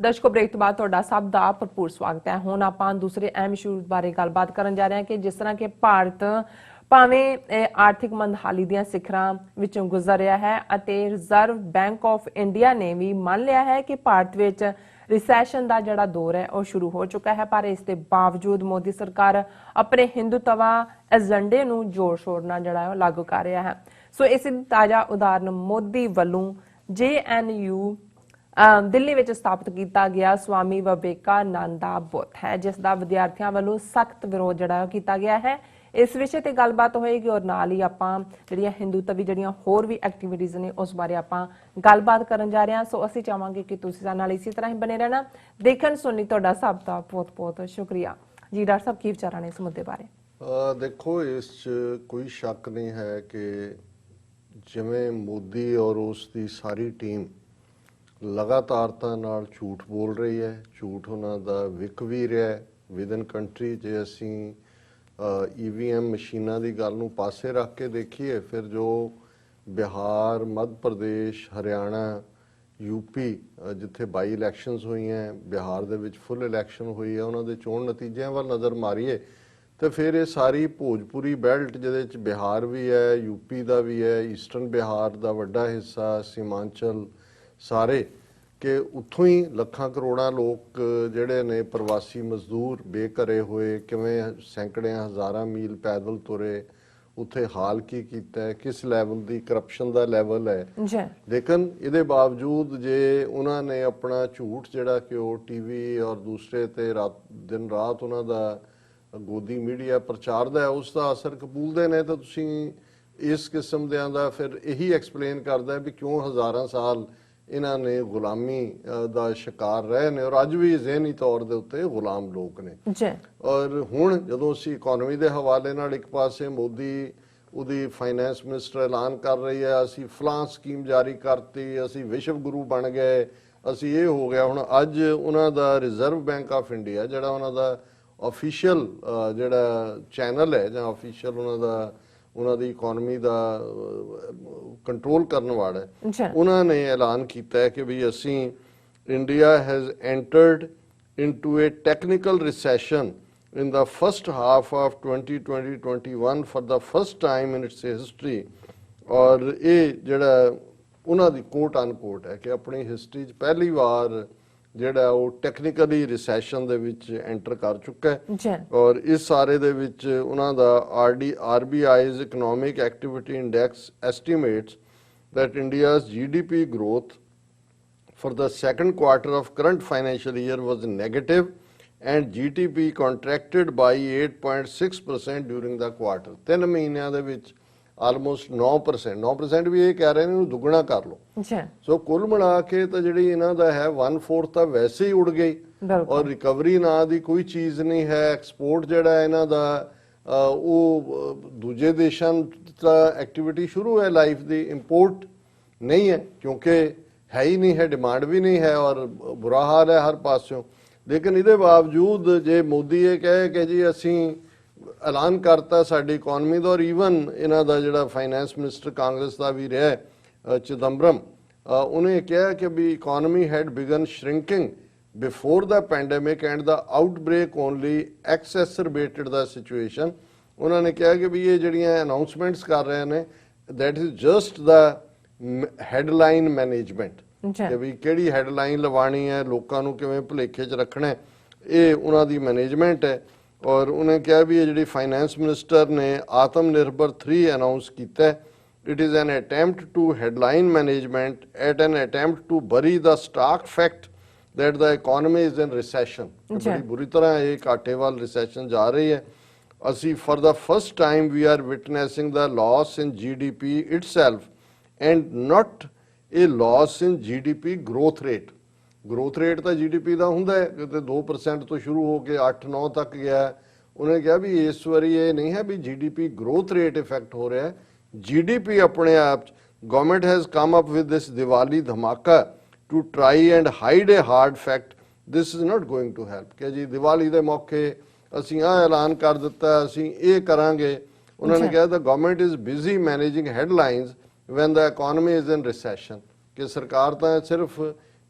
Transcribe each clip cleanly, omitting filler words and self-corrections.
ਦਰਸ਼ਕੋ break ਤੋਂ ਬਾਅਦ ਤੁਹਾਡਾ ਸਭ ਦਾ ਭਰਪੂਰ ਸਵਾਗਤ ਹੈ। ਹੁਣ ਆਪਾਂ ਦੂਸਰੇ ਅਹਿਮ ਇਸ਼ੂ ਬਾਰੇ ਗੱਲਬਾਤ ਕਰਨ ਜਾ ਰਹੇ ਹਾਂ ਕਿ ਜਿਸ ਤਰ੍ਹਾਂ ਕਿ ਭਾਰਤ ਭਾਵੇਂ ਆਰਥਿਕ ਮੰਦਹਾਲੀ ਦੀਆਂ ਸਿਖਰਾਂ ਵਿੱਚੋਂ ਗੁਜ਼ਰ ਰਿਹਾ ਹੈ ਅਤੇ ਰਿਜ਼ਰਵ ਬੈਂਕ ਆਫ ਇੰਡੀਆ ਨੇ ਵੀ ਮੰਨ ਲਿਆ ਹੈ ਕਿ ਭਾਰਤ ਵਿੱਚ ਰਿਸੈਸ਼ਨ ਦਾ ਜਿਹੜਾ ਦੌਰ ਹੈ ਉਹ ਸ਼ੁਰੂ ਹੋ ਚੁੱਕਾ ਹੈ, ਪਰ ਇਸ ਦੇ ਬਾਵਜੂਦ ਮੋਦੀ ਸਰਕਾਰ ਆਪਣੇ ਹਿੰਦੂਤਵਾ ਏਜੰਡੇ ਨੂੰ ਜ਼ੋਰ ਸ਼ੋਰ ਨਾਲ ਜਿਹੜਾ ਲਾਗੂ ਕਰ ਰਿਹਾ ਹੈ। ਸੋ ਇਸ ਦੀ ਤਾਜ਼ਾ ਉਦਾਹਰਨ ਮੋਦੀ ਵੱਲੋਂ JNU ਦਿੱਲੀ ਵਿੱਚ ਸਥਾਪਿਤ ਕੀਤਾ ਗਿਆ ਸਵਾਮੀ ਵਿਵੇਕਾਨੰਦ ਦਾ ਬੁੱਤ ਹੈ, ਜਿਸ ਦਾ ਵਿਦਿਆਰਥੀਆਂ ਵੱਲੋਂ ਸਖਤ ਵਿਰੋਧ ਜਿਹੜਾ ਕੀਤਾ ਗਿਆ ਹੈ। ਇਸ ਵਿਸ਼ੇ ਤੇ ਗੱਲਬਾਤ ਹੋਏਗੀ ਔਰ ਨਾਲ ਹੀ ਆਪਾਂ ਜਿਹੜੀਆਂ ਹਿੰਦੂਤਵੀ ਜਿਹੜੀਆਂ ਹੋਰ ਵੀ ਐਕਟੀਵਿਟੀਜ਼ ਨੇ ਉਸ ਬਾਰੇ ਆਪਾਂ ਗੱਲਬਾਤ ਕਰਨ ਜਾ ਰਹੇ ਹਾਂ। ਸੋ ਅਸੀਂ ਚਾਹਾਂਗੇ ਕਿ ਤੁਸੀਂ ਸਾਡੇ ਨਾਲ ਇਸੇ ਤਰ੍ਹਾਂ ਹੀ ਬਣੇ ਰਹਿਣਾ। ਦੇਖਣ ਸੁਣਨੀ ਤੁਹਾਡਾ ਸਭ ਦਾ ਬਹੁਤ ਬਹੁਤ ਸ਼ੁਕਰੀਆ ਜੀ। ਡਾਕਟਰ ਸਾਹਿਬ ਕੀ ਵਿਚਾਰਾਂ ਨੇ ਇਸ ਮੁੱਦੇ ਬਾਰੇ? ਦੇਖੋ, ਇਸ 'ਚ ਕੋਈ ਸ਼ੱਕ ਨਹੀਂ ਹੈ ਕਿ ਜਿਵੇਂ ਮੋਦੀ ਔਰ ਉਸ ਦੀ ਸਾਰੀ ਟੀਮ ਲਗਾਤਾਰਤਾ ਨਾਲ ਝੂਠ ਬੋਲ ਰਹੀ ਹੈ, ਝੂਠ ਉਹਨਾਂ ਦਾ ਵਿਕ ਵੀ ਰਿਹਾ ਹੈ ਵਿਦਨ ਕੰਟਰੀ। ਜੇ ਅਸੀਂ EVM ਮਸ਼ੀਨਾਂ ਦੀ ਗੱਲ ਨੂੰ ਪਾਸੇ ਰੱਖ ਕੇ ਦੇਖੀਏ, ਫਿਰ ਜੋ ਬਿਹਾਰ, ਮੱਧ ਪ੍ਰਦੇਸ਼, ਹਰਿਆਣਾ, UP ਜਿੱਥੇ ਬਾਈ ਇਲੈਕਸ਼ਨਸ ਹੋਈਆਂ, ਬਿਹਾਰ ਦੇ ਵਿੱਚ ਫੁੱਲ ਇਲੈਕਸ਼ਨ ਹੋਈ ਹੈ, ਉਹਨਾਂ ਦੇ ਚੋਣ ਨਤੀਜਿਆਂ ਵੱਲ ਨਜ਼ਰ ਮਾਰੀਏ ਤੇ ਫਿਰ ਇਹ ਸਾਰੀ ਭੋਜਪੁਰੀ ਬੈਲਟ ਜਿਹਦੇ ਵਿੱਚ ਬਿਹਾਰ ਵੀ ਹੈ, UP ਦਾ ਵੀ ਹੈ, ਈਸਟਰਨ ਬਿਹਾਰ ਦਾ ਵੱਡਾ ਹਿੱਸਾ, ਸੀਮਾਂਚਲ, ਸਾਰੇ ਕਿ ਉੱਥੋਂ ਹੀ ਲੱਖਾਂ ਕਰੋੜਾਂ ਲੋਕ ਜਿਹੜੇ ਨੇ ਪ੍ਰਵਾਸੀ ਮਜ਼ਦੂਰ ਬੇਘਰੇ ਹੋਏ, ਕਿਵੇਂ ਸੈਂਕੜਿਆਂ ਹਜ਼ਾਰਾਂ ਮੀਲ ਪੈਦਲ ਤੁਰੇ, ਉੱਥੇ ਹਾਲ ਕੀ ਕੀਤਾ, ਕਿਸ ਲੈਵਲ ਦੀ ਕਰਪਸ਼ਨ ਦਾ ਲੈਵਲ ਹੈ। ਲੇਕਿਨ ਇਹਦੇ ਬਾਵਜੂਦ ਜੇ ਉਹਨਾਂ ਨੇ ਆਪਣਾ ਝੂਠ ਜਿਹੜਾ ਕਿ ਉਹ TV ਔਰ ਦੂਸਰੇ ਤੇ ਦਿਨ ਰਾਤ ਉਹਨਾਂ ਦਾ ਗੋਦੀ ਮੀਡੀਆ ਪ੍ਰਚਾਰਦਾ ਹੈ, ਉਸ ਦਾ ਅਸਰ ਕਬੂਲਦੇ ਨੇ, ਤਾਂ ਤੁਸੀਂ ਇਸ ਕਿਸਮ ਦਿਆਂ ਦਾ ਫਿਰ ਇਹੀ ਐਕਸਪਲੇਨ ਕਰਦਾ ਵੀ ਕਿਉਂ ਹਜ਼ਾਰਾਂ ਸਾਲ ਇਹਨਾਂ ਨੇ ਗੁਲਾਮੀ ਦਾ ਸ਼ਿਕਾਰ ਰਹੇ ਨੇ ਔਰ ਅੱਜ ਵੀ ਜ਼ਿਹਨੀ ਤੌਰ ਦੇ ਉੱਤੇ ਗੁਲਾਮ ਲੋਕ ਨੇ। ਔਰ ਹੁਣ ਜਦੋਂ ਅਸੀਂ ਇਕਨੋਮੀ ਦੇ ਹਵਾਲੇ ਨਾਲ ਇੱਕ ਪਾਸੇ ਮੋਦੀ ਉਹਦੀ ਫਾਈਨੈਂਸ ਮਿਨਿਸਟਰ ਐਲਾਨ ਕਰ ਰਹੀ ਹੈ, ਅਸੀਂ ਫਲਾਂ ਸਕੀਮ ਜਾਰੀ ਕਰਤੀ, ਅਸੀਂ ਵਿਸ਼ਵ ਗੁਰੂ ਬਣ ਗਏ, ਅਸੀਂ ਇਹ ਹੋ ਗਿਆ। ਹੁਣ ਅੱਜ ਉਹਨਾਂ ਦਾ ਰਿਜ਼ਰਵ ਬੈਂਕ ਆਫ ਇੰਡੀਆ ਜਿਹੜਾ ਉਹਨਾਂ ਦਾ ਆਫੀਸ਼ੀਅਲ ਜਿਹੜਾ ਚੈਨਲ ਹੈ ਜਾਂ ਆਫੀਸ਼ੀਅਲ ਉਹਨਾਂ ਦੀ ਇਕਨੋਮੀ ਦਾ ਕੰਟਰੋਲ ਕਰਨ ਵਾਲਾ ਹੈ, ਉਹਨਾਂ ਨੇ ਐਲਾਨ ਕੀਤਾ ਹੈ ਕਿ ਵੀ ਅਸੀਂ India has entered into A technical recession in the first half of 2020-21 for the first time in its history। ਔਰ ਇਹ ਜਿਹੜਾ ਉਹਨਾਂ ਦੀ ਕੋਟ ਅਨਕੋਟ ਹੈ ਕਿ ਆਪਣੀ ਹਿਸਟਰੀ 'ਚ ਪਹਿਲੀ ਵਾਰ ਜਿਹੜਾ ਉਹ ਟੈਕਨੀਕਲੀ ਰਿਸੈਸ਼ਨ ਦੇ ਵਿੱਚ ਐਂਟਰ ਕਰ ਚੁੱਕਾ ਹੈ। ਔਰ ਇਸ ਸਾਰੇ ਦੇ ਵਿੱਚ ਉਹਨਾਂ ਦਾ RBI's economic activity index estimates that India's GDP growth for the second quarter of current financial year was negative and GDP contracted by 8.6% during the quarter। 3 ਮਹੀਨਿਆਂ ਦੇ ਵਿੱਚ ਆਲਮੋਸਟ 9% ਵੀ ਇਹ ਕਹਿ ਰਹੇ ਨੇ ਇਹਨੂੰ ਦੁੱਗਣਾ ਕਰ ਲਓ। ਸੋ ਕੁੱਲ ਮਿਲਾ ਕੇ ਤਾਂ ਜਿਹੜੀ ਇਹਨਾਂ ਦਾ ਹੈ 1/4 ਤਾਂ ਵੈਸੇ ਹੀ ਉੜ ਗਈ ਔਰ ਰਿਕਵਰੀ ਨਾਂ ਦੀ ਕੋਈ ਚੀਜ਼ ਨਹੀਂ ਹੈ। ਐਕਸਪੋਰਟ ਜਿਹੜਾ ਇਹਨਾਂ ਦਾ ਉਹ ਦੂਜੇ ਦੇਸ਼ਾਂ ਦਾ ਐਕਟੀਵਿਟੀ ਸ਼ੁਰੂ ਹੈ ਲਾਈਫ ਦੀ, ਇੰਪੋਰਟ ਨਹੀਂ ਹੈ ਕਿਉਂਕਿ ਹੈ ਹੀ ਨਹੀਂ ਹੈ, ਡਿਮਾਂਡ ਵੀ ਨਹੀਂ ਹੈ ਔਰ ਬੁਰਾ ਹਾਲ ਹੈ ਹਰ ਪਾਸਿਓਂ। ਲੇਕਿਨ ਇਹਦੇ ਬਾਵਜੂਦ ਜੇ ਮੋਦੀ ਇਹ ਕਹੇ ਕਿ ਜੀ ਅਸੀਂ ਐਲਾਨ ਕਰਤਾ ਸਾਡੀ ਇਕਨੋਮੀ ਦਾ, ਔਰ ਈਵਨ ਇਹਨਾਂ ਦਾ ਜਿਹੜਾ ਫਾਈਨੈਂਸ ਮਿਨਿਸਟਰ ਕਾਂਗਰਸ ਦਾ ਵੀ ਰਿਹਾ ਚਿਦੰਬਰਮ, ਉਹਨੇ ਕਿਹਾ ਕਿ ਵੀ economy had begun shrinking before the pandemic and the outbreak only exacerbated the situation. ਉਹਨਾਂ ਨੇ ਕਿਹਾ ਕਿ ਵੀ ਇਹ ਜਿਹੜੀਆਂ ਅਨਾਊਂਸਮੈਂਟਸ ਕਰ ਰਹੇ ਨੇ that is just the headline management ਕਿ ਵੀ ਕਿਹੜੀ ਹੈਡਲਾਈਨ ਲਵਾਣੀ ਹੈ, ਲੋਕਾਂ ਨੂੰ ਕਿਵੇਂ ਭੁਲੇਖੇ 'ਚ ਰੱਖਣਾ, ਇਹ ਉਹਨਾਂ ਦੀ ਮੈਨੇਜਮੈਂਟ ਹੈ। ਔਰ ਉਹਨੇ ਕਿਹਾ ਵੀ ਇਹ ਜਿਹੜੀ ਫਾਈਨੈਂਸ ਮਿਨਿਸਟਰ ਨੇ ਆਤਮ ਨਿਰਭਰ 3 ਅਨਾਊਂਸ ਕੀਤਾ, it is an attempt to headline management at an attempt to bury the stark fact that the economy is in recession। ਬੜੀ ਬੁਰੀ ਤਰ੍ਹਾਂ ਇਹ ਘਾਟੇ ਵੱਲ ਰਿਸੈਸ਼ਨ ਜਾ ਰਹੀ ਹੈ। ਅਸੀਂ for the first time we are witnessing the loss in GDP itself and not a loss in GDP growth rate। growth rate ਤਾਂ GDP ਦਾ ਹੁੰਦਾ ਹੈ ਕਿਤੇ 2% ਤੋਂ ਸ਼ੁਰੂ ਹੋ ਕੇ 8-9 ਤੱਕ ਗਿਆ। ਉਹਨੇ ਕਿਹਾ ਵੀ ਇਸ ਵਾਰੀ ਇਹ ਨਹੀਂ ਹੈ ਵੀ GDP growth rate ਇਫੈਕਟ ਹੋ ਰਿਹਾ, GDP ਆਪਣੇ ਆਪ 'ਚ government has come up with this Diwali Dhamaka to try and hide a hard fact। this is not going to help ਕਿ ਜੀ ਦੀਵਾਲੀ ਦੇ ਮੌਕੇ ਅਸੀਂ ਆਹ ਐਲਾਨ ਕਰ ਦਿੱਤਾ, ਅਸੀਂ ਇਹ ਕਰਾਂਗੇ। ਉਹਨਾਂ ਨੇ ਕਿਹਾ the government is busy managing headlines when the economy is in recession ਕਿ ਸਰਕਾਰ ਤਾਂ ਸਿਰਫ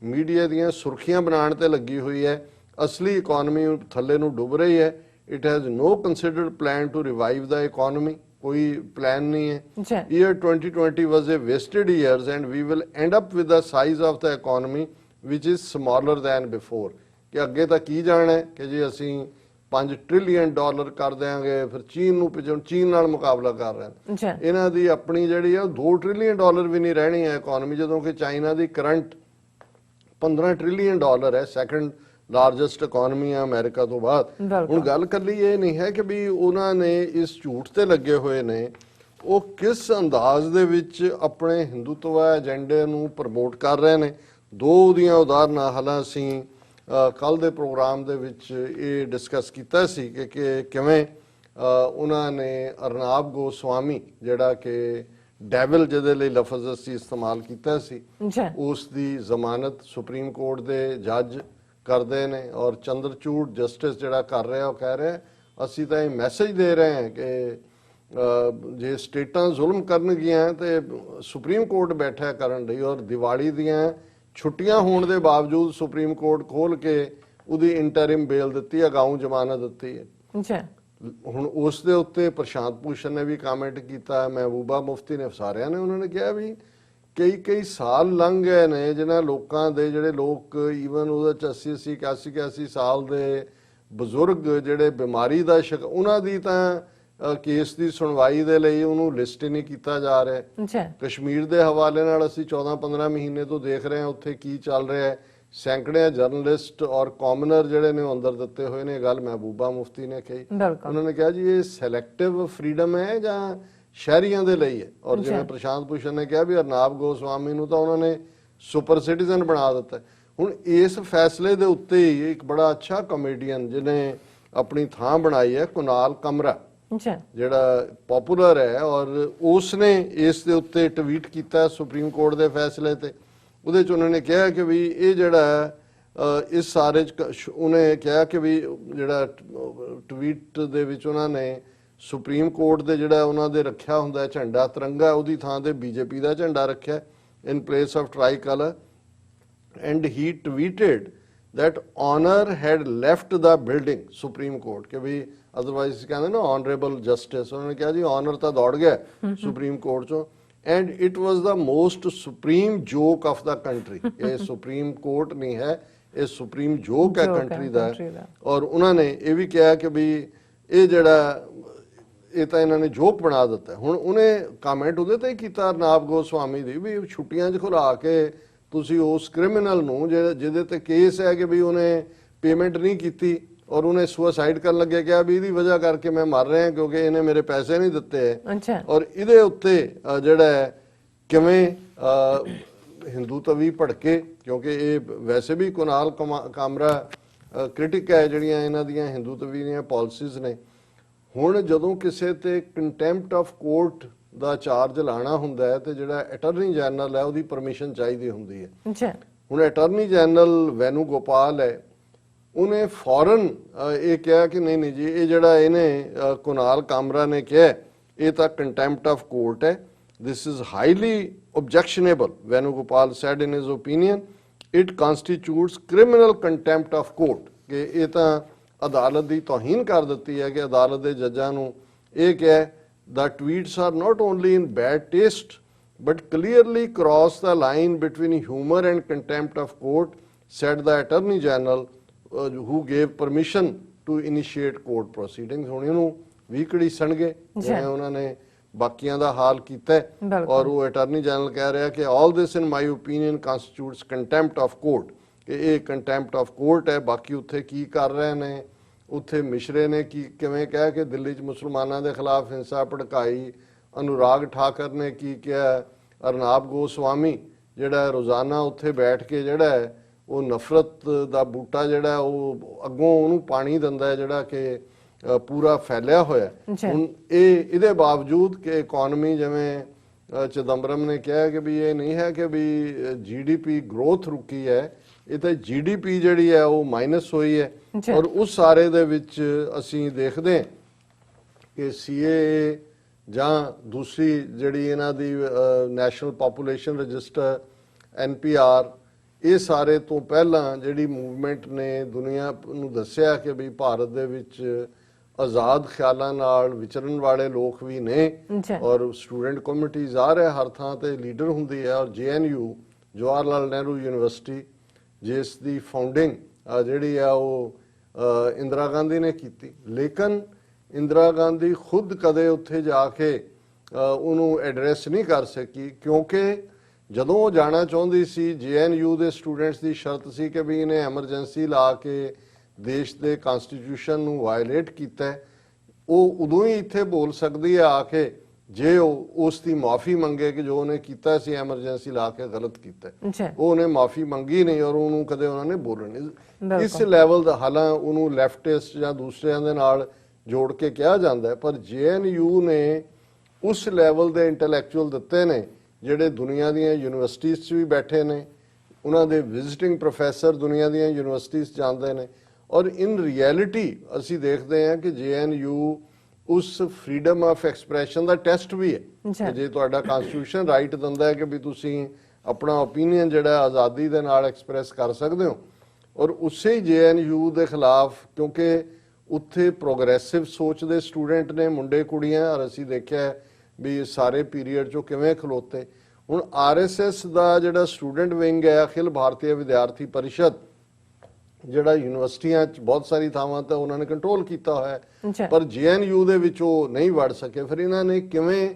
ਮੀਡੀਆ ਦੀਆਂ ਸੁਰਖੀਆਂ ਬਣਾਉਣ ਤੇ ਲੱਗੀ ਹੋਈ ਹੈ, ਅਸਲੀ ਇਕਨੋਮੀ ਥੱਲੇ ਨੂੰ ਡੁੱਬ ਰਹੀ ਹੈ। It has no considered plan to revive the economy, ਕੋਈ ਪਲਾਨ ਨਹੀਂ ਹੈ। Year 2020 was a wasted years and we will end up with the size of the economy which is smaller than before. ਕਿ ਅੱਗੇ ਤਾਂ ਕੀ ਜਾਣਾ ਹੈ ਕਿ ਜੀ ਅਸੀਂ $5 ਟ੍ਰਿਲੀਅਨ ਕਰ ਦਿਆਂਗੇ, ਫਿਰ ਚੀਨ ਨੂੰ ਪਿੱਛੋਂ ਚੀਨ ਨਾਲ ਮੁਕਾਬਲਾ ਕਰ ਰਹੇ ਹਨ। ਇਹਨਾਂ ਦੀ ਆਪਣੀ ਜਿਹੜੀ ਆ $2 ਟ੍ਰਿਲੀਅਨ ਵੀ ਨਹੀਂ ਰਹਿਣੀ ਹੈ ਇਕਨੋਮੀ, ਜਦੋਂ ਕਿ ਚਾਈਨਾ ਦੀ ਕਰੰਟ $15 ਟ੍ਰਿਲੀਅਨ ਹੈ, ਸੈਕੰਡ ਲਾਰਜੈਸਟ ਇਕਨੋਮੀ ਹੈ ਅਮਰੀਕਾ ਤੋਂ ਬਾਅਦ। ਹੁਣ ਗੱਲ ਕੱਲੀ ਇਹ ਨਹੀਂ ਹੈ ਕਿ ਵੀ ਉਹਨਾਂ ਨੇ ਇਸ ਝੂਠ ਤੇ ਲੱਗੇ ਹੋਏ ਨੇ, ਉਹ ਕਿਸ ਅੰਦਾਜ਼ ਦੇ ਵਿੱਚ ਆਪਣੇ ਹਿੰਦੂਤਵਾ ਏਜੰਡੇ ਨੂੰ ਪ੍ਰਮੋਟ ਕਰ ਰਹੇ ਨੇ। ਦੋ ਦੀਆਂ ਉਦਾਹਰਨਾਂ ਹਾਲਾਂ ਅਸੀਂ ਕੱਲ ਦੇ ਪ੍ਰੋਗਰਾਮ ਦੇ ਵਿੱਚ ਇਹ ਡਿਸਕਸ ਕੀਤਾ ਸੀ ਕਿ ਕਿਵੇਂ ਉਹਨਾਂ ਨੇ ਅਰਨਾਬ ਗੋਸਵਾਮੀ ਜਿਹੜਾ ਕਿ ਡੈਵਲ ਜਿਹਦੇ ਲਈ ਲਫ਼ਜ਼ ਅਸੀਂ ਇਸਤੇਮਾਲ ਕੀਤਾ ਸੀ, ਉਸ ਦੀ ਜ਼ਮਾਨਤ ਸੁਪਰੀਮ ਕੋਰਟ ਦੇ ਜੱਜ ਕਰਦੇ ਨੇ, ਔਰ ਚੰਦਰਚੂੜ ਜਸਟਿਸ ਜਿਹੜਾ ਕਰ ਰਿਹਾ ਉਹ ਕਹਿ ਰਿਹਾ ਅਸੀਂ ਤਾਂ ਇਹ ਮੈਸੇਜ ਦੇ ਰਹੇ ਹਾਂ ਕਿ ਜੇ ਸਟੇਟਾਂ ਜ਼ੁਲਮ ਕਰਨਗੀਆਂ ਤੇ ਸੁਪਰੀਮ ਕੋਰਟ ਬੈਠਾ ਕਰਨ ਲਈ, ਔਰ ਦੀਵਾਲੀ ਦੀਆਂ ਛੁੱਟੀਆਂ ਹੋਣ ਦੇ ਬਾਵਜੂਦ ਸੁਪਰੀਮ ਕੋਰਟ ਖੋਲ ਕੇ ਉਹਦੀ ਇੰਟਰਿਮ ਬੇਲ ਦਿੱਤੀ ਹੈ, ਅਗਾਊਂ ਜ਼ਮਾਨਤ ਦਿੱਤੀ ਹੈ। ਹੁਣ ਉਸ ਦੇ ਉੱਤੇ ਪ੍ਰਸ਼ਾਂਤ ਭੂਸ਼ਣ ਨੇ ਵੀ ਕਮੈਂਟ ਕੀਤਾ, ਮਹਿਬੂਬਾ ਮੁਫਤੀ ਨੇ, ਸਾਰਿਆਂ ਨੇ, ਉਹਨਾਂ ਨੇ ਕਿਹਾ ਵੀ ਕਈ ਸਾਲ ਲੰਘ ਗਏ ਨੇ ਜਿਨ੍ਹਾਂ ਲੋਕਾਂ ਦੇ, ਜਿਹੜੇ ਲੋਕ ਈਵਨ ਉਹਦੇ 'ਚ 80 81 ਸਾਲ ਦੇ ਬਜ਼ੁਰਗ ਜਿਹੜੇ ਬਿਮਾਰੀ ਦਾ ਉਹਨਾਂ ਦੀ ਤਾਂ ਕੇਸ ਦੀ ਸੁਣਵਾਈ ਦੇ ਲਈ ਉਹਨੂੰ ਲਿਸਟ ਹੀ ਨਹੀਂ ਕੀਤਾ ਜਾ ਰਿਹਾ। ਕਸ਼ਮੀਰ ਦੇ ਹਵਾਲੇ ਨਾਲ ਅਸੀਂ 14-15 ਮਹੀਨੇ ਤੋਂ ਦੇਖ ਰਹੇ ਹਾਂ ਉੱਥੇ ਕੀ ਚੱਲ ਰਿਹਾ ਹੈ। ਸੈਂਕੜੇ ਜਰਨਲਿਸਟ ਔਰ ਕਾਮਨਰ ਜਿਹੜੇ ਨੇ ਅੰਦਰ ਦਿੱਤੇ ਹੋਏ ਨੇ। ਗੱਲ ਮਹਿਬੂਬਾ ਮੁਫਤੀ ਨੇ ਕਹੀ, ਉਹਨਾਂ ਨੇ ਕਿਹਾ ਜੀ ਇਹ ਸਿਲੈਕਟਿਵ ਫਰੀडम ਹੈ ਜਾਂ ਸ਼ਹਿਰੀਆਂ ਦੇ ਲਈ ਹੈ। ਔਰ ਜਿਵੇਂ ਪ੍ਰਸ਼ਾਂਤ ਭੂਸ਼ਣ ਨੇ ਕਿਹਾ ਵੀ ਅਰਨਾਬ ਗੋਸਵਾਮੀ ਨੂੰ ਤਾਂ ਉਹਨਾਂ ਨੇ ਸੁਪਰ ਸਿਟੀਜ਼ਨ ਬਣਾ ਦਿੱਤਾ। ਹੁਣ ਇਸ ਫੈਸਲੇ ਦੇ ਉੱਤੇ ਹੀ ਇੱਕ ਬੜਾ ਅੱਛਾ ਕਾਮੇਡੀਅਨ ਜਿਹਨੇ ਆਪਣੀ ਥਾਂ ਬਣਾਈ ਹੈ, ਕੁਨਾਲ ਕਮਰਾ, ਜਿਹੜਾ ਪਪੂਲਰ ਹੈ, ਔਰ ਉਸਨੇ ਇਸ ਦੇ ਉੱਤੇ ਟਵੀਟ ਕੀਤਾ ਸੁਪਰੀਮ ਕੋਰਟ ਦੇ ਫੈਸਲੇ ਤੇ। ਉਹਦੇ 'ਚ ਉਹਨਾਂ ਨੇ ਕਿਹਾ ਕਿ ਵੀ ਇਹ ਜਿਹੜਾ ਇਸ ਸਾਰੇ 'ਚ ਉਹਨੇ ਕਿਹਾ ਕਿ ਵੀ ਜਿਹੜਾ ਟਵੀਟ ਦੇ ਵਿੱਚ ਉਹਨਾਂ ਨੇ ਸੁਪਰੀਮ ਕੋਰਟ ਦੇ ਜਿਹੜਾ ਉਹਨਾਂ ਦੇ ਰੱਖਿਆ ਹੁੰਦਾ ਝੰਡਾ ਤਿਰੰਗਾ, ਉਹਦੀ ਥਾਂ ਤੇ ਬੀਜੇਪੀ ਦਾ ਝੰਡਾ ਰੱਖਿਆ in place of tricolour, and he tweeted that honor had left the building supreme court ਕਿ ਵੀ ਅਦਰਵਾਈਜ਼ ਕਹਿੰਦੇ ਨਾ honorable justice, ਉਹਨਾਂ ਨੇ ਕਿਹਾ ਜੀ honor ਤਾਂ ਦੌੜ ਗਿਆ ਸੁਪਰੀਮ ਕੋਰਟ ਚੋਂ, and it was the most supreme joke of the country ਇਹ ਸੁਪਰੀਮ ਕੋਰਟ ਨਹੀਂ ਹੈ, ਇਹ ਸੁਪਰੀਮ ਜੋਕ ਹੈ ਕੰਟਰੀ ਦਾ। ਔਰ ਉਹਨਾਂ ਨੇ ਇਹ ਵੀ ਕਿਹਾ ਕਿ ਵੀ ਇਹ ਜਿਹੜਾ ਇਹ ਤਾਂ ਇਹਨਾਂ ਨੇ ਜੋਕ ਬਣਾ ਦਿੱਤਾ। ਹੁਣ ਉਹਨੇ ਕਮੈਂਟ ਉਹਦੇ ਤੇ ਹੀ ਕੀਤਾ ਅਰਨਾਬ ਗੋਸਵਾਮੀ ਦੀ ਵੀ ਛੁੱਟੀਆਂ 'ਚ ਖੁਲਾ ਕੇ ਤੁਸੀਂ ਉਸ ਕ੍ਰਿਮੀਨਲ ਨੂੰ ਜਿਹਦੇ ਤੇ ਕੇਸ ਹੈ ਕਿ ਵੀ ਉਹਨੇ ਪੇਮੈਂਟ ਨਹੀਂ ਕੀਤੀ ਔਰ ਉਹਨੇ ਸੁਸਾਈਡ ਕਰਨ ਲੱਗੇ, ਕਿਹਾ ਵੀ ਇਹਦੀ ਵਜ੍ਹਾ ਕਰਕੇ ਮੈਂ ਮਰ ਰਿਹਾ ਕਿਉਂਕਿ ਇਹਨੇ ਮੇਰੇ ਪੈਸੇ ਨਹੀਂ ਦਿੱਤੇ। ਔਰ ਇਹਦੇ ਉੱਤੇ ਜਿਹੜਾ ਕਿਵੇਂ ਹਿੰਦੂਤਵੀ ਭੜਕੇ, ਕਿਉਂਕਿ ਇਹ ਵੈਸੇ ਵੀ ਕੁਨਾਲ ਕਾਮਰਾ ਕ੍ਰਿਟਿਕ ਹੈ ਜਿਹੜੀਆਂ ਇਹਨਾਂ ਦੀਆਂ ਹਿੰਦੂਤਵੀ ਦੀਆਂ ਪਾਲਿਸੀਜ਼ ਨੇ। ਹੁਣ ਜਦੋਂ ਕਿਸੇ ਤੇ contempt of court the charge ਲਾਣਾ ਹੁੰਦਾ ਹੈ ਤੇ ਜਿਹੜਾ ਅਟਾਰਨੀ ਜਨਰਲ ਹੈ ਉਹਦੀ ਪਰਮਿਸ਼ਨ ਚਾਹੀਦੀ ਹੁੰਦੀ ਹੈ। ਹੁਣ ਅਟਾਰਨੀ ਜਨਰਲ ਵੈਨੂ ਗੋਪਾਲ ਹੈ, ਉਹਨੇ ਫੌਰਨ ਇਹ ਕਿਹਾ ਕਿ ਨਹੀਂ ਜੀ ਇਹ ਜਿਹੜਾ ਇਹਨੇ ਕੁਨਾਲ ਕਾਮਰਾ ਨੇ ਕਿਹਾ ਇਹ ਤਾਂ ਕੰਟੈਂਪਟ ਆਫ ਕੋਰਟ ਹੈ, this is highly objectionable, Venugopal said in his opinion, it constitutes criminal contempt of court ਕਿ ਇਹ ਤਾਂ ਅਦਾਲਤ ਦੀ ਤੋਹੀਨ ਕਰ ਦਿੱਤੀ ਹੈ ਕਿ ਅਦਾਲਤ ਦੇ ਜੱਜਾਂ ਨੂੰ ਇਹ ਕਿਹਾ the tweets are not only in bad taste but clearly cross the line between humor and contempt of court, said the Attorney General who gave permission to initiate court proceedings। ਹੁਣ ਇਹਨੂੰ ਵੀ ਘੜੀਸਣਗੇ ਜਿਵੇਂ ਉਹਨਾਂ ਨੇ ਬਾਕੀਆਂ ਦਾ ਹਾਲ ਕੀਤਾ। ਔਰ ਉਹ ਅਟਾਰਨੀ ਜਨਰਲ ਕਹਿ ਰਿਹਾ ਕਿ all this in my opinion constitutes contempt of court ਕਿ ਇਹ ਕੰਟੈਂਪਟ ਆਫ ਕੋਰਟ ਹੈ। ਬਾਕੀ ਉੱਥੇ ਕੀ ਕਰ ਰਹੇ ਨੇ, ਉੱਥੇ ਮਿਸ਼ਰੇ ਨੇ ਕੀ ਕਿਵੇਂ ਕਹਿ ਕੇ ਦਿੱਲੀ 'ਚ ਮੁਸਲਮਾਨਾਂ ਦੇ ਖਿਲਾਫ ਹਿੰਸਾ ਭੜਕਾਈ, ਅਨੁਰਾਗ ਠਾਕਰ ਨੇ ਕੀ ਕਿਹਾ, ਅਰਨਾਬ ਗੋਸਵਾਮੀ ਜਿਹੜਾ ਰੋਜ਼ਾਨਾ ਉੱਥੇ ਬੈਠ ਕੇ ਜਿਹੜਾ ਹੈ ਉਹ ਨਫ਼ਰਤ ਦਾ ਬੂਟਾ ਜਿਹੜਾ ਉਹ ਅੱਗੋਂ ਉਹਨੂੰ ਪਾਣੀ ਦਿੰਦਾ ਹੈ ਜਿਹੜਾ ਕਿ ਪੂਰਾ ਫੈਲਿਆ ਹੋਇਆ। ਹੁਣ ਇਹਦੇ ਬਾਵਜੂਦ ਕਿ ਇਕਨੋਮੀ ਜਿਵੇਂ ਚਿਦੰਬਰਮ ਨੇ ਕਿਹਾ ਕਿ ਵੀ ਇਹ ਨਹੀਂ ਹੈ ਕਿ ਵੀ GDP ਗਰੋਥ ਰੁਕੀ ਹੈ, ਇਹ ਤਾਂ GDP ਜਿਹੜੀ ਹੈ ਉਹ ਮਾਈਨਸ ਹੋਈ ਹੈ। ਔਰ ਉਸ ਸਾਰੇ ਦੇ ਵਿੱਚ ਅਸੀਂ ਦੇਖਦੇ ਕਿ CAA ਜਾਂ ਦੂਸਰੀ ਜਿਹੜੀ ਇਹਨਾਂ ਦੀ ਨੈਸ਼ਨਲ ਪਾਪੂਲੇਸ਼ਨ ਰਜਿਸਟਰ NPR, ਇਹ ਸਾਰੇ ਤੋਂ ਪਹਿਲਾਂ ਜਿਹੜੀ ਮੂਵਮੈਂਟ ਨੇ ਦੁਨੀਆ ਨੂੰ ਦੱਸਿਆ ਕਿ ਵੀ ਭਾਰਤ ਦੇ ਵਿੱਚ ਆਜ਼ਾਦ ਖਿਆਲਾਂ ਨਾਲ ਵਿਚਰਨ ਵਾਲੇ ਲੋਕ ਵੀ ਨੇ ਔਰ ਸਟੂਡੈਂਟ ਕਮਿਊਨਿਟੀਜ਼ ਆ ਰਹੇ ਹਰ ਥਾਂ ਤੇ ਲੀਡਰ ਹੁੰਦੀ ਹੈ। ਔਰ JNU ਜਵਾਹਰ ਲਾਲ ਨਹਿਰੂ ਯੂਨੀਵਰਸਿਟੀ ਜਿਸ ਦੀ ਫਾਊਂਡਿੰਗ ਜਿਹੜੀ ਆ ਉਹ ਇੰਦਰਾ ਗਾਂਧੀ ਨੇ ਕੀਤੀ, ਲੇਕਿਨ ਇੰਦਰਾ ਗਾਂਧੀ ਖੁਦ ਕਦੇ ਉੱਥੇ ਜਾ ਕੇ ਉਹਨੂੰ ਐਡਰੈਸ ਨਹੀਂ ਕਰ ਸਕੀ ਕਿਉਂਕਿ ਜਦੋਂ ਉਹ ਜਾਣਾ ਚਾਹੁੰਦੀ ਸੀ JNU ਦੇ ਸਟੂਡੈਂਟਸ ਦੀ ਸ਼ਰਤ ਸੀ ਕਿ ਵੀ ਇਹਨੇ ਐਮਰਜੈਂਸੀ ਲਾ ਕੇ ਦੇਸ਼ ਦੇ ਕਨਸਟੀਟਿਊਸ਼ਨ ਨੂੰ ਵਾਇਲੇਟ ਕੀਤਾ। ਉਹ ਉਦੋਂ ਹੀ ਇੱਥੇ ਬੋਲ ਸਕਦੀ ਹੈ ਆ ਕੇ ਜੇ ਉਹ ਉਸ ਦੀ ਮਾਫੀ ਮੰਗੇ ਕਿ ਜੋ ਉਹਨੇ ਕੀਤਾ ਸੀ ਐਮਰਜੈਂਸੀ ਲਾ ਕੇ ਗਲਤ ਕੀਤਾ। ਉਹਨੇ ਮਾਫੀ ਮੰਗੀ ਨਹੀਂ ਔਰ ਉਹਨੂੰ ਕਦੇ ਉਹਨਾਂ ਨੇ ਬੋਲਣ ਇਸ ਲੈਵਲ ਦਾ, ਹਾਲਾਂ ਉਹਨੂੰ ਲੈਫਟਿਸਟ ਜਾਂ ਦੂਸਰਿਆਂ ਦੇ ਨਾਲ ਜੋੜ ਕੇ ਕਿਹਾ ਜਾਂਦਾ ਹੈ, ਪਰ JNU ਨੇ ਉਸ ਲੈਵਲ ਦੇ ਇੰਟੈਲੈਕਚੁਅਲ ਦਿੱਤੇ ਨੇ ਜਿਹੜੇ ਦੁਨੀਆ ਦੀਆਂ ਯੂਨੀਵਰਸਿਟੀਜ਼ 'ਚ ਵੀ ਬੈਠੇ ਨੇ, ਉਹਨਾਂ ਦੇ ਵਿਜ਼ਿਟਿੰਗ ਪ੍ਰੋਫੈਸਰ ਦੁਨੀਆ ਦੀਆਂ ਯੂਨੀਵਰਸਿਟੀਜ਼ ਜਾਂਦੇ ਨੇ। ਔਰ ਇਨ ਰਿਐਲਿਟੀ ਅਸੀਂ ਦੇਖਦੇ ਹਾਂ ਕਿ JNU ਉਸ ਫਰੀडम ਆਫ ਐਕਸਪ੍ਰੈਸ਼ਨ ਦਾ ਟੈਸਟ ਵੀ ਹੈ। ਜੇ ਤੁਹਾਡਾ ਕਨਸਟੀਟਿਊਸ਼ਨ ਰਾਈਟ ਦਿੰਦਾ ਹੈ ਕਿ ਵੀ ਤੁਸੀਂ ਆਪਣਾ ਓਪੀਨੀਅਨ ਜਿਹੜਾ ਆਜ਼ਾਦੀ ਦੇ ਨਾਲ ਐਕਸਪ੍ਰੈਸ ਕਰ ਸਕਦੇ ਹੋ, ਔਰ ਉਸੇ JNU ਦੇ ਖਿਲਾਫ ਕਿਉਂਕਿ ਉੱਥੇ ਪ੍ਰੋਗਰੈਸਿਵ ਸੋਚ ਦੇ ਸਟੂਡੈਂਟ ਨੇ ਮੁੰਡੇ ਕੁੜੀਆਂ, ਔਰ ਅਸੀਂ ਦੇਖਿਆ ਵੀ ਸਾਰੇ ਪੀਰੀਅਡ 'ਚੋਂ ਕਿਵੇਂ ਖਲੋਤੇ। ਹੁਣ RSS ਦਾ ਜਿਹੜਾ ਸਟੂਡੈਂਟ ਵਿੰਗ ਹੈ ਅਖਿਲ ਭਾਰਤੀ ਵਿਦਿਆਰਥੀ ਪਰਿਸ਼ਦ, ਜਿਹੜਾ ਯੂਨੀਵਰਸਿਟੀਆਂ 'ਚ ਬਹੁਤ ਸਾਰੀ ਥਾਵਾਂ ਤੇ ਉਹਨਾਂ ਨੇ ਕੰਟਰੋਲ ਕੀਤਾ ਹੋਇਆ, ਪਰ JNU ਦੇ ਵਿੱਚ ਉਹ ਨਹੀਂ ਵੜ ਸਕੇ। ਫਿਰ ਇਹਨਾਂ ਨੇ ਕਿਵੇਂ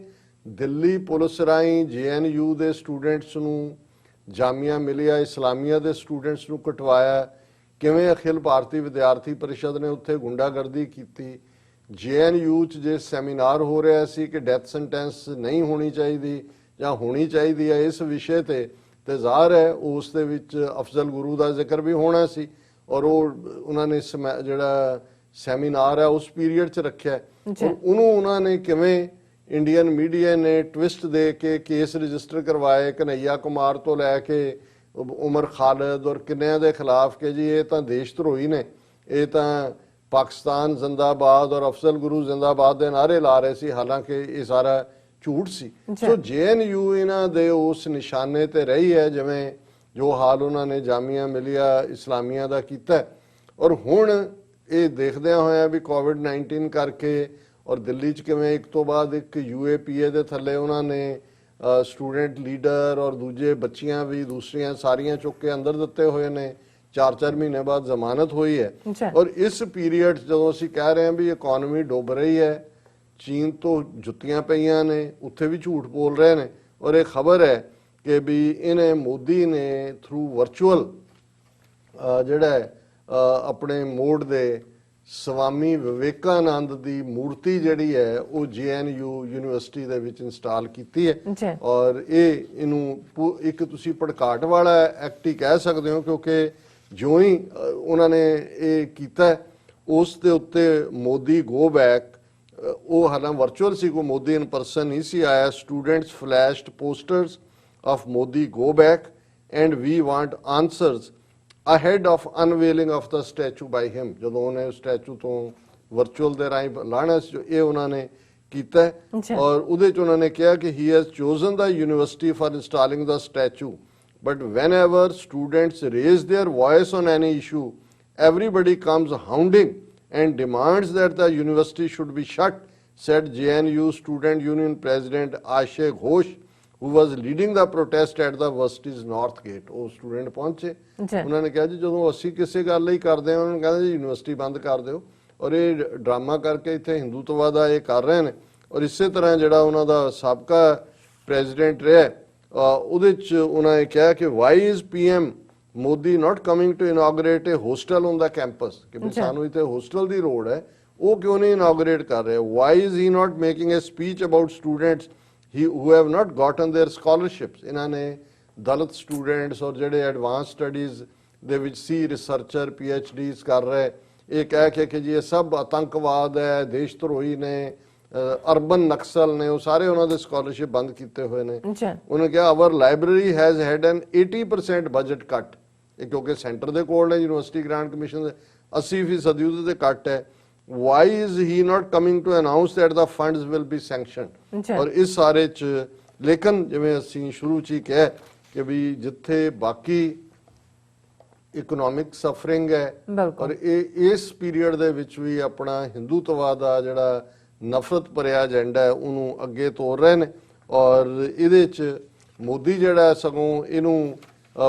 ਦਿੱਲੀ ਪੁਲਿਸ ਰਾਹੀਂ JNU ਦੇ ਸਟੂਡੈਂਟਸ ਨੂੰ, ਜਾਮੀਆ ਮਿਲੀਆ ਇਸਲਾਮੀਆ ਦੇ ਸਟੂਡੈਂਟਸ ਨੂੰ ਕਟਵਾਇਆ, ਕਿਵੇਂ ਅਖਿਲ ਭਾਰਤੀ ਵਿਦਿਆਰਥੀ ਪਰਿਸ਼ਦ ਨੇ ਉੱਥੇ ਗੁੰਡਾਗਰਦੀ ਕੀਤੀ। JNU 'ਚ ਜੇ ਸੈਮੀਨਾਰ ਹੋ ਰਿਹਾ ਸੀ ਕਿ ਡੈਥ ਸੈਂਟੈਂਸ ਨਹੀਂ ਹੋਣੀ ਚਾਹੀਦੀ ਜਾਂ ਹੋਣੀ ਚਾਹੀਦੀ ਹੈ ਇਸ ਵਿਸ਼ੇ ਤੇ ਜ਼ਾਹਰ ਹੈ ਉਸ ਦੇ ਵਿੱਚ ਅਫਜ਼ਲ ਗੁਰੂ ਦਾ ਜ਼ਿਕਰ ਵੀ ਹੋਣਾ ਸੀ ਔਰ ਉਹ ਉਹਨਾਂ ਨੇ ਜਿਹੜਾ ਸੈਮੀਨਾਰ ਹੈ ਉਸ ਪੀਰੀਅਡ 'ਚ ਰੱਖਿਆ। ਉਹਨੂੰ ਉਹਨਾਂ ਨੇ ਕਿਵੇਂ ਇੰਡੀਅਨ ਮੀਡੀਆ ਨੇ ਟਵਿਸਟ ਦੇ ਕੇ ਕੇਸ ਰਜਿਸਟਰ ਕਰਵਾਏ ਕਨਈਆ ਕੁਮਾਰ ਤੋਂ ਲੈ ਕੇ ਉਮਰ ਖਾਲਿਦ ਔਰ ਕਿੰਨਿਆਂ ਦੇ ਖਿਲਾਫ ਕਿ ਜੀ ਇਹ ਤਾਂ ਦੇਸ਼ ਧਰੋਹੀ ਨੇ, ਇਹ ਤਾਂ ਪਾਕਿਸਤਾਨ ਜ਼ਿੰਦਾਬਾਦ ਔਰ ਅਫਜ਼ਲ ਗੁਰੂ ਜ਼ਿੰਦਾਬਾਦ ਦੇ ਨਾਰੇ ਲਾ ਰਹੇ ਸੀ, ਹਾਲਾਂਕਿ ਇਹ ਸਾਰਾ ਝੂਠ ਸੀ। ਸੋ JNU ਇਹਨਾਂ ਦੇ ਉਸ ਨਿਸ਼ਾਨੇ ਤੇ ਰਹੀ ਹੈ ਜਿਵੇਂ ਜੋ ਹਾਲ ਉਹਨਾਂ ਨੇ ਜਾਮੀਆ ਮਿਲੀਆ ਇਸਲਾਮੀਆ ਦਾ ਕੀਤਾ। ਔਰ ਹੁਣ ਇਹ ਦੇਖਦਿਆਂ ਹੋਇਆ ਵੀ COVID-19 ਕਰਕੇ ਔਰ ਦਿੱਲੀ 'ਚ ਕਿਵੇਂ ਇੱਕ ਤੋਂ ਬਾਅਦ ਇੱਕ UAPA ਦੇ ਥੱਲੇ ਉਹਨਾਂ ਨੇ ਸਟੂਡੈਂਟ ਲੀਡਰ ਔਰ ਦੂਜੇ ਬੱਚੀਆਂ ਵੀ ਦੂਸਰੀਆਂ ਸਾਰੀਆਂ ਚੁੱਕ ਕੇ ਅੰਦਰ ਦਿੱਤੇ ਹੋਏ ਨੇ, 4-4 ਮਹੀਨੇ ਬਾਅਦ ਜ਼ਮਾਨਤ ਹੋਈ ਹੈ। ਔਰ ਇਸ ਪੀਰੀਅਡ ਜਦੋਂ ਅਸੀਂ ਕਹਿ ਰਹੇ ਹਾਂ ਵੀ ਇਕਨੋਮੀ ਡੁੱਬ ਰਹੀ ਹੈ, ਚੀਨ ਤੋਂ ਜੁੱਤੀਆਂ ਪਈਆਂ ਨੇ, ਉੱਥੇ ਵੀ ਝੂਠ ਬੋਲ ਰਹੇ ਨੇ। ਔਰ ਇਹ ਖਬਰ ਹੈ ਕਿ ਵੀ ਇਹਨੇ ਮੋਦੀ ਨੇ ਥਰੂ ਵਰਚੁਅਲ ਜਿਹੜਾ ਆਪਣੇ ਮੋਡ ਦੇ ਸਵਾਮੀ ਵਿਵੇਕਾਨੰਦ ਦੀ ਮੂਰਤੀ ਜਿਹੜੀ ਹੈ ਉਹ JNU ਯੂਨੀਵਰਸਿਟੀ ਦੇ ਵਿੱਚ ਇੰਸਟਾਲ ਕੀਤੀ ਹੈ। ਔਰ ਇਹਨੂੰ ਇੱਕ ਤੁਸੀਂ ਭੜਕਾਟ ਵਾਲਾ ਐਕਟ ਹੀ ਕਹਿ ਸਕਦੇ ਹੋ ਕਿਉਂਕਿ ਜਿਉਂ ਹੀ ਉਹਨਾਂ ਨੇ ਇਹ ਕੀਤਾ ਉਸ ਦੇ ਉੱਤੇ ਮੋਦੀ ਗੋ ਬੈਕ, ਉਹ ਹਾਲਾਂ ਵਰਚੁਅਲ ਸੀ, ਕੋਈ ਮੋਦੀ ਇਨ ਪਰਸਨ ਨਹੀਂ ਸੀ ਆਇਆ। Students flashed posters of Modi go back and we want answers ahead of unveiling of the statue by him। ਜਦੋਂ ਉਹਨੇ ਸਟੈਚੂ ਤੋਂ ਵਰਚੁਅਲ ਦੇ ਰਾਹੀਂ ਲਾਣਾ ਸੀ ਇਹ ਉਹਨਾਂ ਨੇ ਕੀਤਾ ਔਰ ਉਹਦੇ 'ਚ ਉਹਨਾਂ ਨੇ ਕਿਹਾ ਕਿ he has chosen the university for installing the statue but whenever students raise their voice on any issue everybody comes hounding and demands that the university should be shut, said JNU student union president Ashe Ghosh who was leading the protest at the university's north gate। ਉਹ student ਪਹੁੰਚੇ, ਉਹਨਾਂ ਨੇ ਕਿਹਾ ਜੀ ਜਦੋਂ ਅਸੀਂ ਕਿਸੇ ਗੱਲ ਲਈ ਕਰਦੇ ਹਾਂ ਉਹਨਾਂ ਨੂੰ ਕਹਿੰਦੇ ਜੀ ਯੂਨੀਵਰਸਿਟੀ ਬੰਦ ਕਰ ਦਿਓ ਔਰ ਇਹ ਡਰਾਮਾ ਕਰਕੇ ਇੱਥੇ ਹਿੰਦੂਤਵਾ ਦਾ ਇਹ ਕਰ ਰਹੇ ਨੇ। ਔਰ ਇਸੇ ਤਰ੍ਹਾਂ ਜਿਹੜਾ ਉਹਨਾਂ ਦਾ ਸਾਬਕਾ ਪ੍ਰੈਜ਼ੀਡੈਂਟ ਰਿਹਾ ਉਹਦੇ 'ਚ ਉਹਨਾਂ ਨੇ ਕਿਹਾ ਕਿ why is PM Modi not coming to inaugurate a hostel on the campus, ਕਿ ਸਾਨੂੰ ਇੱਥੇ ਹੋਸਟਲ ਦੀ ਲੋੜ ਹੈ, ਉਹ ਕਿਉਂ ਨਹੀਂ ਇਨੋਗਰੇਟ ਕਰ ਰਹੇ। Y is he not making A speech about students who have not gotten their scholarships। ਇਹਨਾਂ ਨੇ ਦਲਿਤ ਸਟੂਡੈਂਟਸ ਔਰ ਜਿਹੜੇ ਐਡਵਾਂਸ ਸਟੱਡੀਜ਼ ਦੇ ਵਿੱਚ ਸੀ ਰਿਸਰਚਰ PhDs ਕਰ ਰਹੇ, ਇਹ ਕਹਿ ਕੇ ਕਿ ਜੀ ਇਹ ਸਭ ਆਤੰਕਵਾਦ ਹੈ, ਦੇਸ਼ ਧਰੋਹੀ ਨੇ, ਅਰਬਨ ਨਕਸਲ ਨੇ, ਉਹ ਸਾਰੇ ਉਹਨਾਂ ਦੇ ਸਕਾਲਰਸ਼ਿਪ ਬੰਦ ਕੀਤੇ ਹੋਏ ਨੇ। ਉਹਨੇ ਕਿਹਾ our library has had an 80% budget cut, ਇਹ ਕਿਉਂਕਿ ਸੈਂਟਰ ਦੇ ਕੋਲ ਨੇ ਯੂਨੀਵਰਸਿਟੀ ਗ੍ਰਾਂਟ ਕਮਿਸ਼ਨ ਦੇ 80% ਉਹਦੇ ਤੇ ਕੱਟ ਹੈ। Why is he not coming to announce that the funds will be sanctioned? ਔਰ ਇਸ ਸਾਰੇ 'ਚ ਲੇਕਿਨ ਜਿਵੇਂ ਅਸੀਂ ਸ਼ੁਰੂ 'ਚ ਹੀ ਕਿਹਾ ਕਿ ਵੀ ਜਿੱਥੇ ਬਾਕੀ ਇਕਨੋਮਿਕ ਸਫਰਿੰਗ ਹੈ ਬਿਲਕੁਲ ਔਰ ਇਹ ਇਸ ਪੀਰੀਅਡ ਦੇ ਵਿੱਚ ਵੀ ਆਪਣਾ ਹਿੰਦੂਤਵਾ ਦਾ ਜਿਹੜਾ ਨਫ਼ਰਤ ਭਰਿਆ ਏਜੰਡਾ ਹੈ ਉਹਨੂੰ ਅੱਗੇ ਤੋਰ ਰਹੇ ਨੇ ਔਰ ਇਹਦੇ 'ਚ ਮੋਦੀ ਜਿਹੜਾ ਸਗੋਂ ਇਹਨੂੰ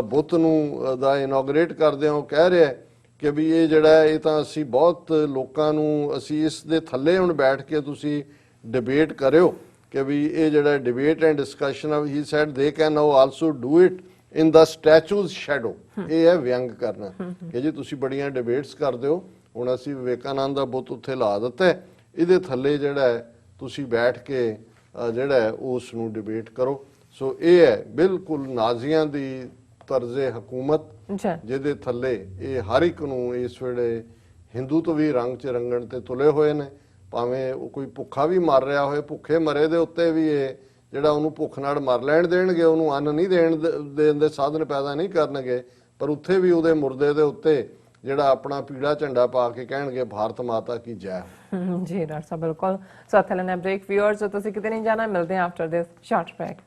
ਬੁੱਤ ਨੂੰ ਦਾ ਇਨੋਗਰੇਟ ਕਰਦੇ ਆ ਉਹ ਕਹਿ ਰਿਹਾ ਕਿ ਵੀ ਇਹ ਜਿਹੜਾ ਇਹ ਤਾਂ ਅਸੀਂ ਬਹੁਤ ਲੋਕਾਂ ਨੂੰ ਅਸੀਂ ਇਸ ਦੇ ਥੱਲੇ ਹੁਣ ਬੈਠ ਕੇ ਤੁਸੀਂ ਡਿਬੇਟ ਕਰਿਓ ਕਿ ਵੀ ਇਹ ਜਿਹੜਾ ਡਿਬੇਟ ਐਂਡ ਡਿਸਕਸ਼ਨ ਆ he said they can now also do it in the statue's shadow. ਇਹ ਹੈ ਵਿਅੰਗ ਕਰਨਾ ਕਿ ਜੀ ਤੁਸੀਂ ਬੜੀਆਂ ਡਿਬੇਟਸ ਕਰਦੇ ਹੋ, ਹੁਣ ਅਸੀਂ ਵਿਵੇਕਾਨੰਦ ਦਾ ਬੁੱਤ ਉੱਥੇ ਲਾ ਦਿੱਤਾ ਹੈ, ਇਹਦੇ ਥੱਲੇ ਜਿਹੜਾ ਹੈ ਤੁਸੀਂ ਬੈਠ ਕੇ ਜਿਹੜਾ ਹੈ ਉਸ ਨੂੰ ਡਿਬੇਟ ਕਰੋ। ਸੋ ਇਹ ਹੈ ਬਿਲਕੁਲ ਨਾਜ਼ੀਆਂ ਦੀ ਤਰਜ਼ੇ ਹਕੂਮਤ ਜਿਹਦੇ ਥੱਲੇ ਇਹ ਹਰ ਇੱਕ ਨੂੰ ਇਸ ਵੇਲੇ ਹਿੰਦੂਤਵੀ ਰੰਗ 'ਚ ਰੰਗਣ ਤੇ ਤੁਲੇ ਹੋਏ ਨੇ। ਭਾਵੇਂ ਉਹ ਕੋਈ ਭੁੱਖਾ ਵੀ ਮਰ ਰਿਹਾ ਹੋਏ, ਭੁੱਖੇ ਮਰੇ ਦੇ ਉੱਤੇ ਵੀ ਇਹ ਜਿਹੜਾ ਉਹਨੂੰ ਭੁੱਖ ਨਾਲ ਮਰ ਲੈਣ ਦੇਣਗੇ, ਉਹਨੂੰ ਅੰਨ ਨਹੀਂ ਦੇਣ ਦੇ ਸਾਧਨ ਪੈਦਾ ਨਹੀਂ ਕਰਨਗੇ, ਪਰ ਉੱਥੇ ਵੀ ਉਹਦੇ ਮੁਰਦੇ ਦੇ ਉੱਤੇ ਜਿਹੜਾ ਆਪਣਾ ਪੀੜਾ ਝੰਡਾ ਪਾ ਕੇ ਕਹਿਣਗੇ ਭਾਰਤ ਮਾਤਾ ਕੀ ਜੈ। ਜੀ ਡਾਕਟਰ ਸਾਹਿਬ ਬਿਲਕੁਲ। ਸੋ ਇੱਥੇ ਲੈਣਾ ਬ੍ਰੇਕ। ਵਿਊਅਰਸ ਤੁਸੀਂ ਕਿਤੇ ਨਹੀਂ ਜਾਣਾ, ਮਿਲਦੇ ਹਾਂ ਆਫਟਰ ਦਿਸ ਸ਼ਾਰਟ ਬ੍ਰੇਕ।